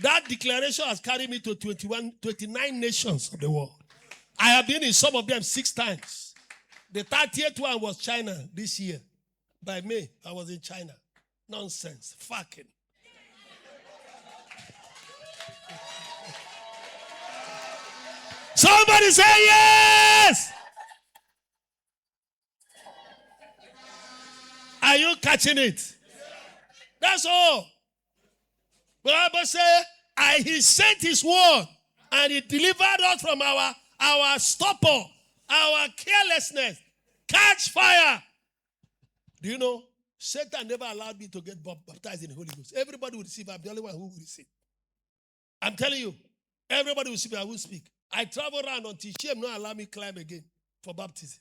That declaration has carried me to 29 nations of the world. I have been in some of them 6 times. The 30th one was China this year. By May, I was in China. Nonsense. Fucking. Somebody say yes! Are you catching it? That's all. The Bible says, he sent his word and he delivered us from our stupor, our carelessness. Catch fire. Do you know, Satan never allowed me to get baptized in the Holy Ghost. Everybody will receive. I'm the only one who will receive. I'm telling you, everybody will receive. I will speak. I travel around until shame not allow me climb again for baptism.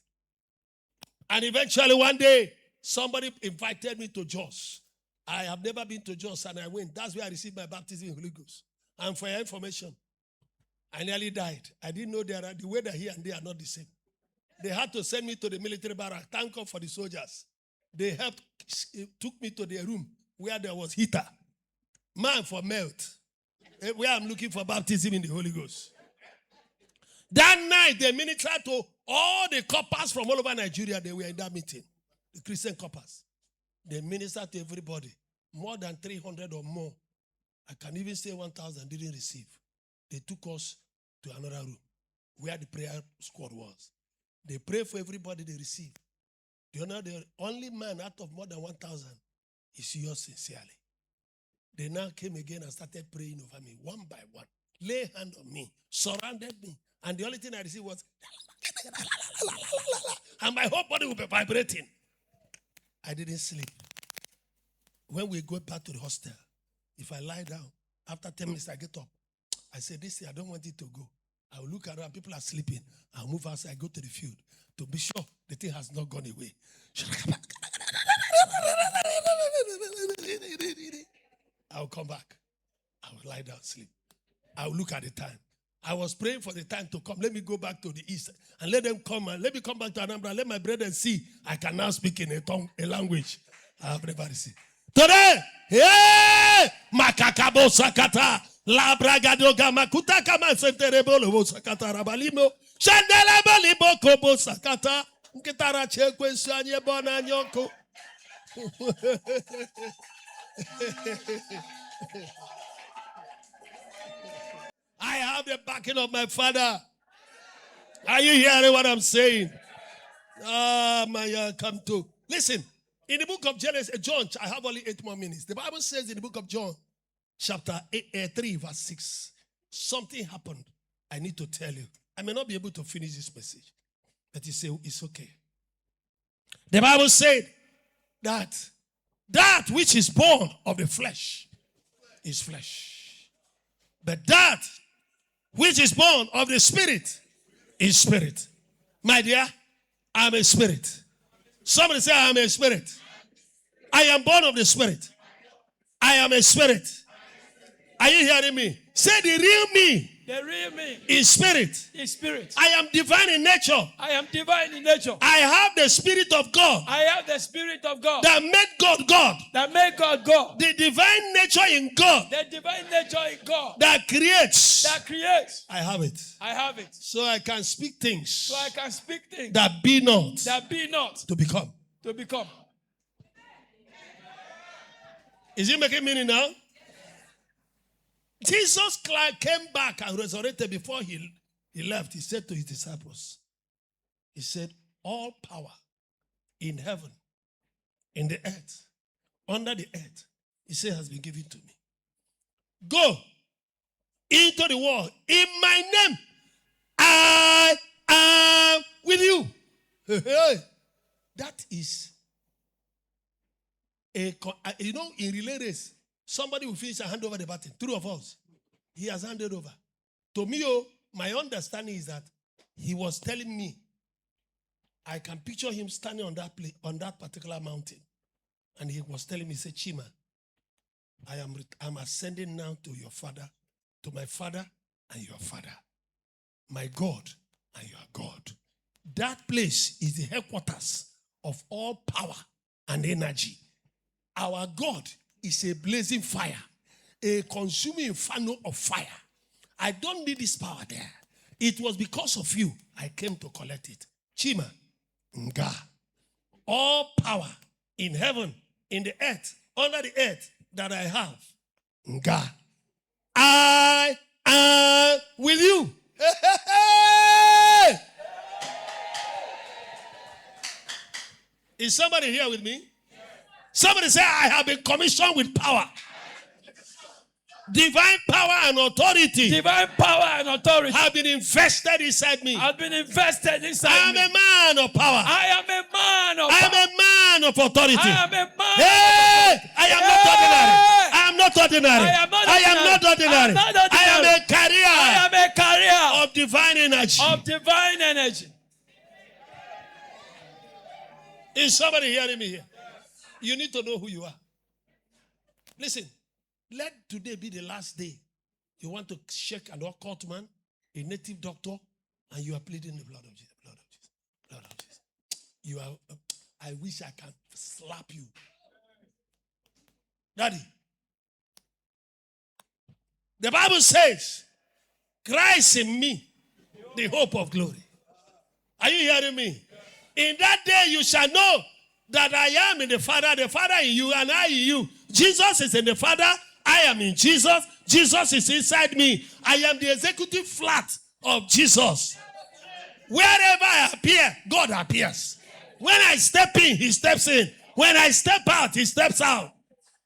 And eventually one day, somebody invited me to Jos. I have never been to Jos and I went. That's where I received my baptism in the Holy Ghost. And for your information, I nearly died. I didn't know the weather here and there are not the same. They had to send me to the military barrack. Thank God for the soldiers. They took me to the room where there was heater. Man for melt. Where I'm looking for baptism in the Holy Ghost. That night, they ministered to all the coppers from all over Nigeria. They were in that meeting. The Christian coppers. They ministered to everybody. More than 300 or more. I can even say 1,000 didn't receive. They took us to another room where the prayer squad was. They pray for everybody they receive. You know, the only man out of more than 1,000 is yours sincerely. They now came again and started praying over me, one by one. Lay hand on me, surrounded me. And the only thing I received was, and my whole body will be vibrating. I didn't sleep. When we go back to the hostel, if I lie down, after 10 minutes I get up. I say, this year I don't want it to go. I will look around, people are sleeping. I'll move outside, go to the field to be sure the thing has not gone away. I'll come back. I will lie down, sleep. I will look at the time. I was praying for the time to come. Let me go back to the east and let them come and let me come back to Anambra. Let my brethren see I can now speak in a tongue, a language I have never received. Today, hey, makakabo sakata, la bragadoga makuta kama senterebo sakata rabalimo, shandela balibo kobo sakata, nkitara chekwe sanye bona nyoko. I have the backing of my Father. Are you hearing what I'm saying? Come to. Listen, in the book of Genesis, John, I have only 8 more minutes. The Bible says in the book of John, chapter 3, verse 6, something happened. I need to tell you. I may not be able to finish this message, but you say it's okay. The Bible said that which is born of the flesh is flesh. But that which is born of the spirit is spirit. My dear, I'm a spirit. Somebody say, I am a spirit. I am born of the spirit. I am a spirit. Are you hearing me? Say the real me. The real me is spirit. is spirit. I am divine in nature. I am divine in nature. I have the spirit of God. I have the spirit of God. That made God God. That made God God. The divine nature in God. The divine nature in God. That creates. That creates. I have it. I have it. So I can speak things. So I can speak things. That be not. That be not. To become. To become. Is it making meaning now? Jesus came back and resurrected before he left. He said to his disciples, he said, all power in heaven, in the earth, under the earth, he said, has been given to me. Go into the world. In my name, I am with you. That is in relay race, somebody will finish and hand over the baton. 3 of us. He has handed over. To me, my understanding is that he was telling me, I can picture him standing on that particular mountain. And he was telling me, say, Chima, I'm ascending now to your father, to my father and your father. my God and your God. That place is the headquarters of all power and energy. Our God is a blazing fire, a consuming inferno of fire. I don't need this power there. It was because of you I came to collect it. Chima, Nga. All power in heaven, in the earth, under the earth that I have, Nga. I am with you. Is somebody here with me? Somebody say, I have been commissioned with power. Divine power and authority. Divine power and authority have been invested inside me. have been invested inside I am me. a man of power. I am a man of I am power. a man of authority. I am a man. Hey, I am not ordinary. I am not ordinary. I am not I am not ordinary. I am not ordinary. I am a I carrier am a carrier of divine energy. of divine energy. Is somebody hearing me here? You need to know who you are. Listen, let today be the last day. You want to shake an occult man, a native doctor, and you are pleading the blood of Jesus. Blood of Jesus. Blood of Jesus. You are. I wish I can slap you. Daddy. The Bible says, Christ in me, the hope of glory. Are you hearing me? In that day you shall know that I am in the Father in you, and I in you. Jesus is in the Father, I am in Jesus. Jesus is inside me. I am the executive flat of Jesus. Wherever I appear, God appears. When I step in, he steps in. When I step out, he steps out.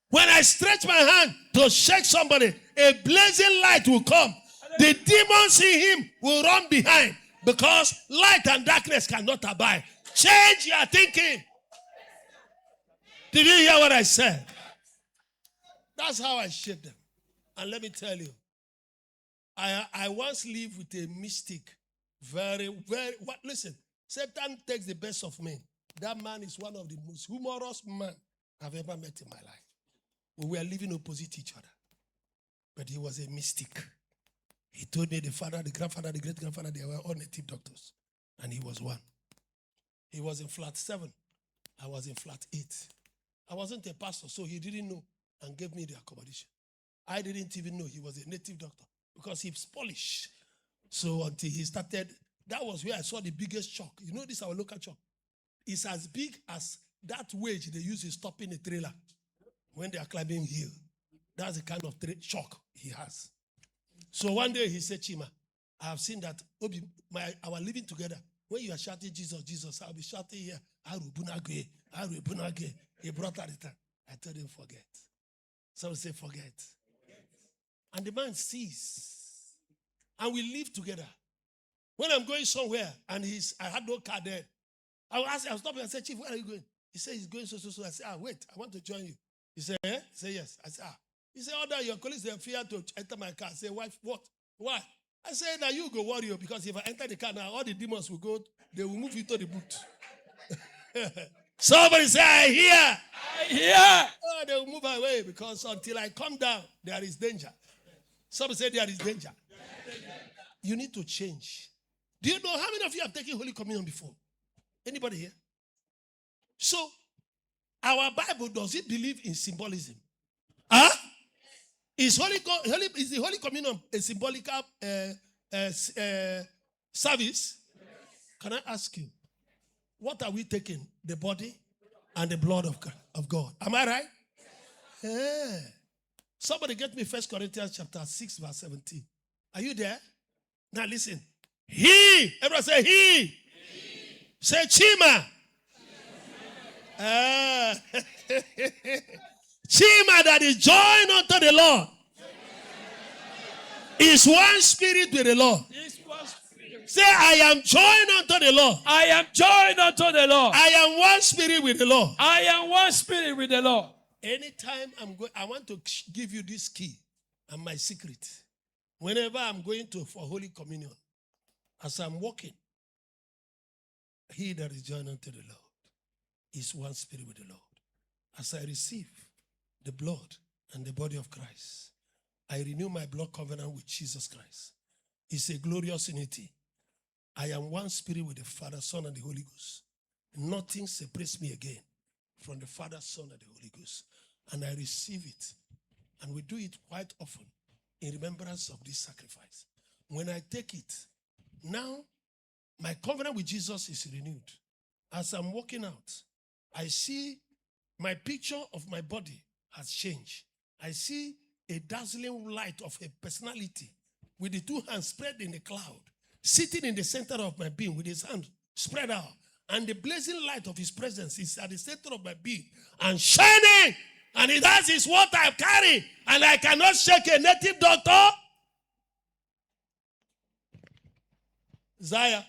When I stretch my hand to shake somebody, a blazing light will come. The demons in him will run behind, because light and darkness cannot abide. Change your thinking. Did you hear what I said? That's how I shake them. And let me tell you, I once lived with a mystic. Listen, Satan takes the best of men. That man is one of the most humorous men I've ever met in my life. We were living opposite each other. But he was a mystic. He told me the father, the grandfather, the great-grandfather, they were all native doctors. And he was one. He was in flat 7. I was in flat 8. I wasn't a pastor, so he didn't know and gave me the accommodation. I didn't even know he was a native doctor because he's Polish. So until he started, that was where I saw the biggest chalk. You know this, our local chalk. It's as big as that wedge they use in stopping a trailer when they are climbing hill. That's the kind of chalk he has. So one day he said, Chima, I have seen that our living together, when you are shouting Jesus, Jesus, I'll be shouting here, Arubunage, Arubunage. He brought that return. I told him, forget. Someone say, forget. And the man sees. And we live together. When I'm going somewhere and I had no car there, I'll stop him and say, Chief, where are you going? He said, he's going so. I said, wait, I want to join you. He said, eh? He said, yes. I said, He said, your colleagues, they fear to enter my car. I said, wife, what? Why? I said, now you go worry, because if I enter the car now, all the demons will go, they will move you to the boot. Somebody say, I hear. I hear. Oh, they will move away, because until I come down, there is danger. Somebody say, there is danger. You need to change. Do you know how many of you have taken Holy Communion before? Anybody here? So, our Bible, does it believe in symbolism? Huh? Is the Holy Communion a symbolical service? Can I ask you, what are we taking? The body and the blood of God. Am I right? Yeah. Somebody get me 1 Corinthians chapter 6, verse 17. Are you there? Now listen. Everyone say he. Say Chima. Chima that is joined unto the Lord is one spirit with the Lord. Say, I am joined unto the Lord. I am joined unto the Lord. I am one spirit with the Lord. I am one spirit with the Lord. Anytime I want to give you this key and my secret. Whenever I'm going for Holy Communion, as I'm walking, he that is joined unto the Lord is one spirit with the Lord. As I receive the blood and the body of Christ, I renew my blood covenant with Jesus Christ. is a glorious unity. I am one spirit with the Father, Son, and the Holy Ghost. Nothing separates me again from the Father, Son, and the Holy Ghost. And I receive it. And we do it quite often in remembrance of this sacrifice. When I take it, now my covenant with Jesus is renewed. As I'm walking out, I see my picture of my body has changed. I see a dazzling light of a personality with the two hands spread in the cloud, sitting in the center of my being with his hand spread out. And the blazing light of his presence is at the center of my being and shining. And that is what I carry. And I cannot shake a native doctor. Zaya.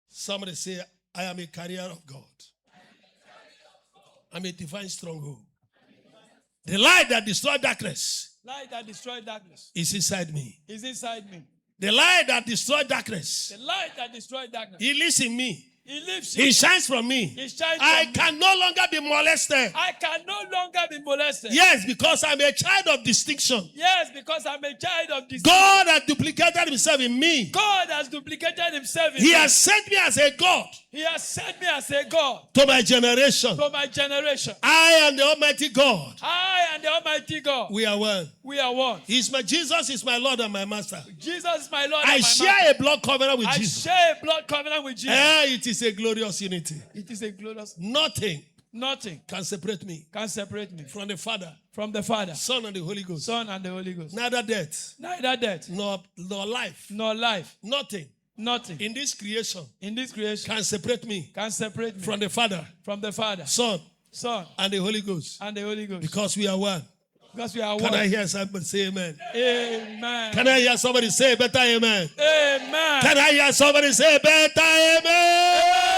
Somebody say, I am a carrier of God. I'm a divine stronghold. The light that destroyed darkness. Light that destroyed darkness. Is inside me. Is inside me. The light that destroyed darkness. The light that destroyed darkness. He lives in me. He lives. He shines from me. He shines I from can me. no longer be molested. I can no longer be molested. Yes, because I'm a child of distinction. Yes, because I'm a child of distinction. God has duplicated himself in me. God has duplicated himself in He me. has sent me as a God He has sent me as a God to my generation. to my generation. I am the Almighty God. I and the Almighty God. We are one. We are one. Jesus is my Lord and my Master. Jesus is my Lord I and my share Master. a blood covenant with I Jesus. share a blood covenant with Jesus. It is a glorious unity. It is a glorious. Nothing can separate me from the Father, Son, and the Holy Ghost. Neither death, nor life, nothing in this creation can separate me from the Father, Son, and the Holy Ghost. Because we are one. Can I hear somebody say amen? Amen. Can I hear somebody say better amen? Amen. Can I hear somebody say better amen?